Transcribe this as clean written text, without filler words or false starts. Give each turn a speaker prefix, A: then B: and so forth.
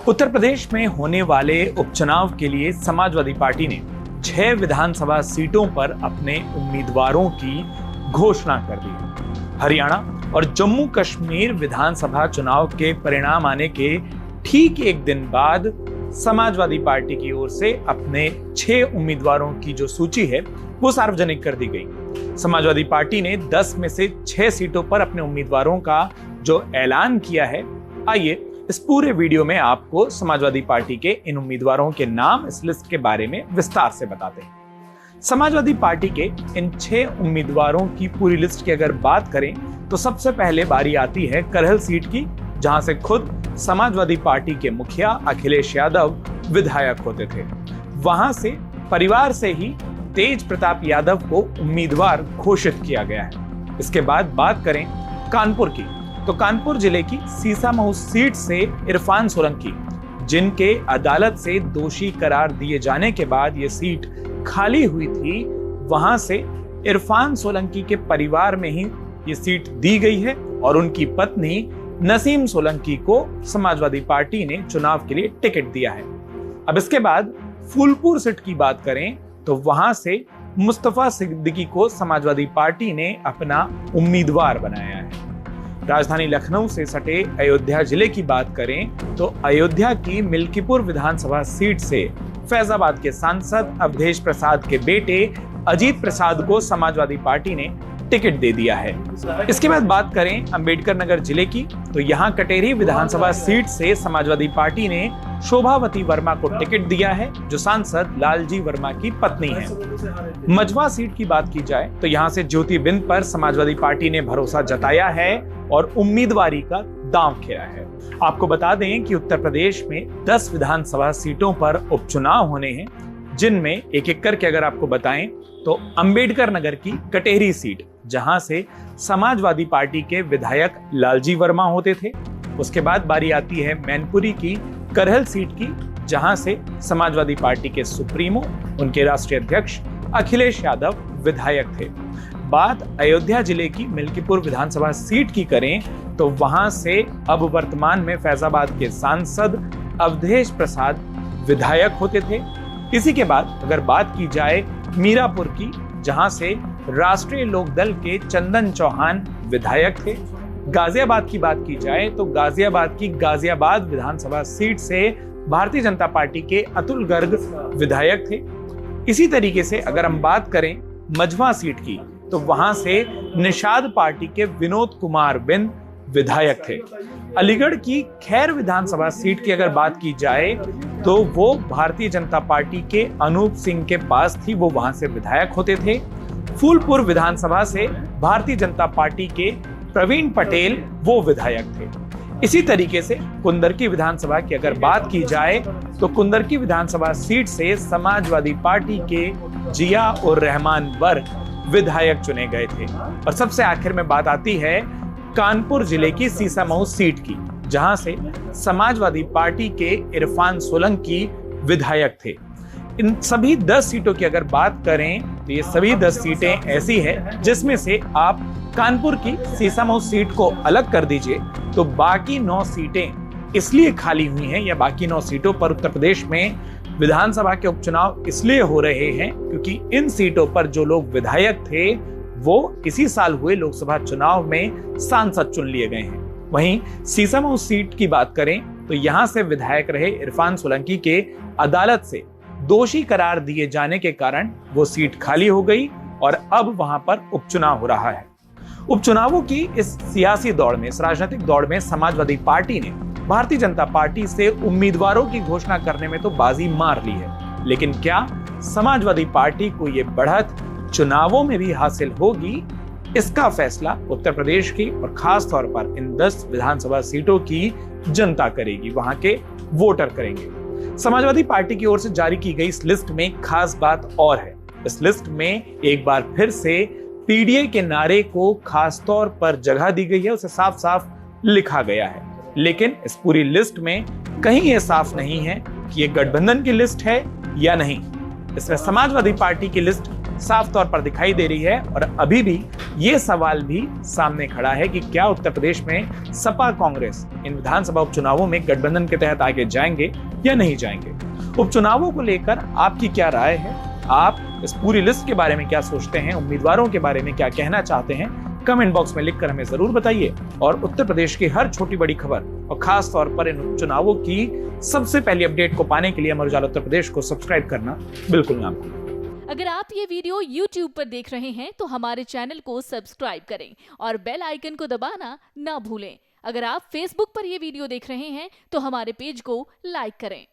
A: उत्तर प्रदेश में होने वाले उपचुनाव के लिए समाजवादी पार्टी ने 6 विधानसभा सीटों पर अपने उम्मीदवारों की घोषणा कर दी। हरियाणा और जम्मू कश्मीर विधानसभा चुनाव के परिणाम आने के ठीक एक दिन बाद समाजवादी पार्टी की ओर से अपने 6 उम्मीदवारों की जो सूची है वो सार्वजनिक कर दी गई। समाजवादी पार्टी ने 10 में से 6 सीटों पर अपने उम्मीदवारों का जो ऐलान किया है, आइए इस पूरे वीडियो में आपको समाजवादी पार्टी के इन उम्मीदवारों के नाम, इस लिस्ट के बारे में विस्तार से बताते हैं। समाजवादी पार्टी के इन 6 उम्मीदवारों की पूरी लिस्ट की अगर बात करें तो सबसे पहले बारी आती है करहल सीट की, जहां से खुद समाजवादी पार्टी के मुखिया अखिलेश यादव विधायक होते थे। वहां से परिवार से ही तेज प्रताप यादव को उम्मीदवार घोषित किया गया है। इसके बाद बात करें कानपुर की, तो कानपुर जिले की सीसामऊ सीट से इरफान सोलंकी, जिनके अदालत से दोषी करार दिए जाने के बाद ये सीट खाली हुई थी, वहां से इरफान सोलंकी के परिवार में ही ये सीट दी गई है और उनकी पत्नी नसीम सोलंकी को समाजवादी पार्टी ने चुनाव के लिए टिकट दिया है। अब इसके बाद फूलपुर सीट की बात करें तो वहां से मुस्तफा सिद्दीकी को समाजवादी पार्टी ने अपना उम्मीदवार बनाया है। राजधानी लखनऊ से सटे अयोध्या जिले की बात करें तो अयोध्या की मिल्कीपुर विधानसभा सीट से फैजाबाद के सांसद अवधेश प्रसाद के बेटे अजीत प्रसाद को समाजवादी पार्टी ने टिकट दे दिया है। इसके बाद बात करें अंबेडकर नगर जिले की, तो यहाँ कटेरी विधानसभा सीट से समाजवादी पार्टी ने शोभावती वर्मा को टिकट दिया है, जो सांसद लालजी वर्मा की पत्नी है। मझवा सीट की बात की जाए तो यहाँ से ज्योति बिंद पर समाजवादी पार्टी ने भरोसा जताया है और उम्मीदवारी का दांव खेला है। आपको बता दें कि उत्तर प्रदेश में 10 विधानसभा सीटों पर उपचुनाव होने हैं, जिनमें एक एक करके अगर आपको बताएं तो अंबेडकर नगर की कटेरी सीट, जहां से समाजवादी पार्टी के विधायक लालजी वर्मा होते थे। उसके बाद बारी आती है मैनपुरी की करहल सीट की, जहां से समाजवादी पार्टी के सुप्रीमो, उनके राष्ट्रीय अध्यक्ष अखिलेश यादव विधायक थे। बात अयोध्या जिले की मिल्कीपुर विधानसभा सीट की करें तो वहां से अब वर्तमान में फैजाबाद के सांसद अवधेश प्रसाद विधायक होते थे। इसी के बाद अगर बात की जाए मीरापुर की, जहां से राष्ट्रीय लोकदल के चंदन चौहान विधायक थे। गाजियाबाद की बात की जाए तो गाजियाबाद की गाजियाबाद विधानसभा सीट से भारतीय जनता पार्टी के अतुल गर्ग विधायक थे। इसी तरीके से अगर हम बात करें मझवा सीट की, तो वहां से निषाद पार्टी के विनोद कुमार बिंद विधायक थे। अलीगढ़ की खैर विधानसभा सीट की अगर बात की जाए तो वो भारतीय जनता पार्टी के अनूप सिंह के पास थी, वो वहां से विधायक होते थे। फूलपुर विधानसभा से भारतीय जनता पार्टी के प्रवीण पटेल वो विधायक थे। इसी तरीके से कुंदरकी विधानसभा की अगर बात की जाए तो कुंदरकी विधानसभा सीट से समाजवादी पार्टी के जिया उर रहमान वर्ग विधायक चुने गए थे। और सबसे आखिर में बात आती है कानपुर जिले की सीसामऊ सीट की, जहां से समाजवादी पार्टी के इरफान सोलंकी विधायक थे। इन सभी 10 सीटों की अगर बात करें तो ये सभी 10 सीटें ऐसी है जिसमें से आप कानपुर की सीसामऊ सीट को अलग कर दीजिए तो बाकी 9 सीटें इसलिए खाली हुई हैं, या बाकी 9 सीटों पर उत्तर प्रदेश में विधानसभा के उपचुनाव इसलिए हो रहे हैं क्योंकि इन सीटों पर जो लोग विधायक थे वो इसी साल हुए लोकसभा चुनाव में सांसद चुन लिए गए हैं। वहीं सीसामऊ सीट की बात करें तो यहां से विधायक रहे इरफान सोलंकी के अदालत से दोषी करार दिए जाने के कारण वो सीट खाली हो गई और अब वहां पर उपचुनाव हो रहा है। उपचुनावों की इस सियासी दौड़ में, इस राजनीतिक दौड़ में समाजवादी पार्टी ने भारतीय जनता पार्टी से उम्मीदवारों की घोषणा करने में तो बाजी मार ली है, लेकिन क्या समाजवादी पार्टी को ये बढ़त चुनावों में भी हासिल होगी? इसका फैसला उत्तर प्रदेश की और खास तौर पर इन 10 विधानसभा सीटों की जनता करेगी, वहां के वोटर करेंगे। समाजवादी पार्टी की ओर से जारी की गई इस लिस्ट में खास बात और है। इस लिस्ट में एक बार फिर से पीडीए के नारे को खास तौर पर जगह दी गई है, उसे साफ साफ लिखा गया है। लेकिन इस पूरी लिस्ट में कहीं यह साफ नहीं है कि ये गठबंधन की लिस्ट है या नहीं। इसमें समाजवादी पार्टी की लिस्ट साफ तौर पर दिखाई दे रही है और अभी भी ये सवाल भी सामने खड़ा है कि क्या उत्तर प्रदेश में सपा कांग्रेस इन विधानसभा उपचुनावों में गठबंधन के तहत आगे जाएंगे या नहीं जाएंगे। उपचुनावों को लेकर आपकी क्या राय है? आप इस पूरी लिस्ट के बारे में क्या सोचते हैं? उम्मीदवारों के बारे में क्या कहना चाहते हैं? कमेंट बॉक्स में लिखकर हमें जरूर बताइए। और उत्तर प्रदेश की हर छोटी बड़ी खबर और खास तौर पर इन उपचुनावों की सबसे पहली अपडेट को पाने के लिए अमर उजाला उत्तर प्रदेश को सब्सक्राइब करना बिल्कुल ना भूलें।
B: अगर आप ये वीडियो YouTube पर देख रहे हैं तो हमारे चैनल को सब्सक्राइब करें और बेल आइकन को दबाना ना भूलें। अगर आप Facebook पर ये वीडियो देख रहे हैं तो हमारे पेज को लाइक करें।